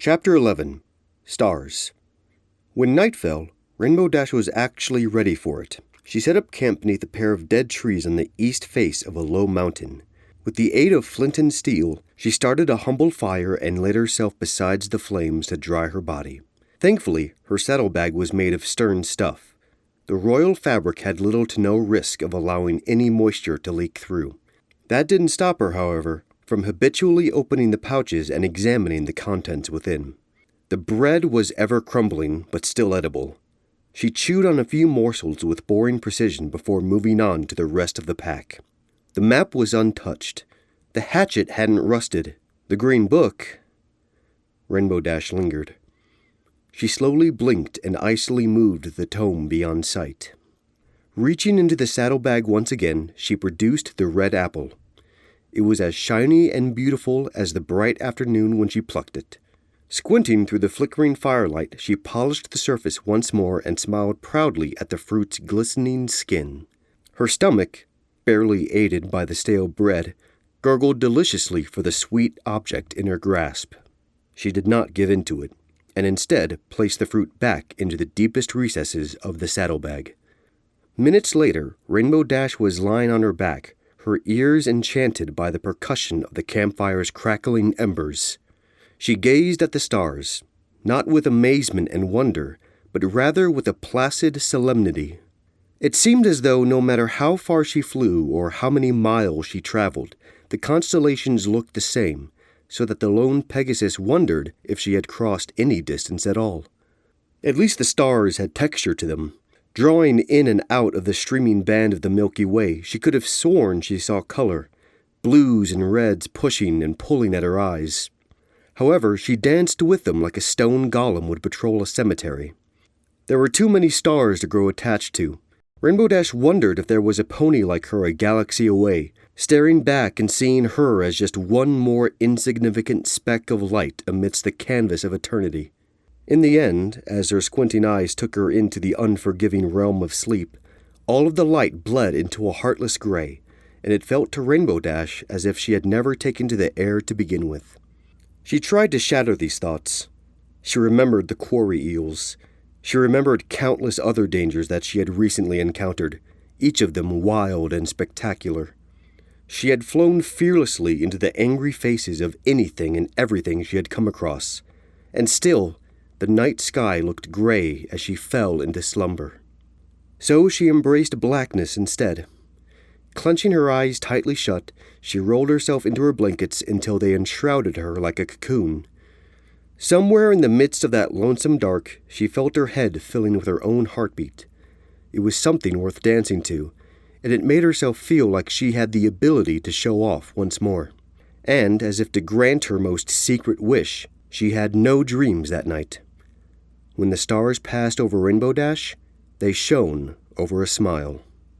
Chapter 11. Stars. When night fell, Rainbow Dash was actually ready for it. She set up camp beneath a pair of dead trees on the east face of a low mountain. With the aid of flint and steel, she started a humble fire and laid herself beside the flames to dry her body. Thankfully, her saddlebag was made of stern stuff. The royal fabric had little to no risk of allowing any moisture to leak through. That didn't stop her, however, from habitually opening the pouches and examining the contents within. The bread was ever crumbling, but still edible. She chewed on a few morsels with boring precision before moving on to the rest of the pack. The map was untouched. The hatchet hadn't rusted. The green book... Rainbow Dash lingered. She slowly blinked and icily moved the tome beyond sight. Reaching into the saddlebag once again, she produced the red apple. It was as shiny and beautiful as the bright afternoon when she plucked it. Squinting through the flickering firelight, she polished the surface once more and smiled proudly at the fruit's glistening skin. Her stomach, barely aided by the stale bread, gurgled deliciously for the sweet object in her grasp. She did not give in to it, and instead placed the fruit back into the deepest recesses of the saddlebag. Minutes later, Rainbow Dash was lying on her back, her ears enchanted by the percussion of the campfire's crackling embers. She gazed at the stars, not with amazement and wonder, but rather with a placid solemnity. It seemed as though no matter how far she flew or how many miles she traveled, the constellations looked the same, so that the lone Pegasus wondered if she had crossed any distance at all. At least the stars had texture to them. Drawing in and out of the streaming band of the Milky Way, she could have sworn she saw color, blues and reds pushing and pulling at her eyes. However, she danced with them like a stone golem would patrol a cemetery. There were too many stars to grow attached to. Rainbow Dash wondered if there was a pony like her a galaxy away, staring back and seeing her as just one more insignificant speck of light amidst the canvas of eternity. In the end, as her squinting eyes took her into the unforgiving realm of sleep, all of the light bled into a heartless gray, and it felt to Rainbow Dash as if she had never taken to the air to begin with. She tried to shatter these thoughts. She remembered the quarry eels. She remembered countless other dangers that she had recently encountered, each of them wild and spectacular. She had flown fearlessly into the angry faces of anything and everything she had come across, and still, the night sky looked gray as she fell into slumber. So she embraced blackness instead. Clenching her eyes tightly shut, she rolled herself into her blankets until they enshrouded her like a cocoon. Somewhere in the midst of that lonesome dark, she felt her head filling with her own heartbeat. It was something worth dancing to, and it made herself feel like she had the ability to show off once more. And, as if to grant her most secret wish, she had no dreams that night. When the stars passed over Rainbow Dash, they shone over a smile.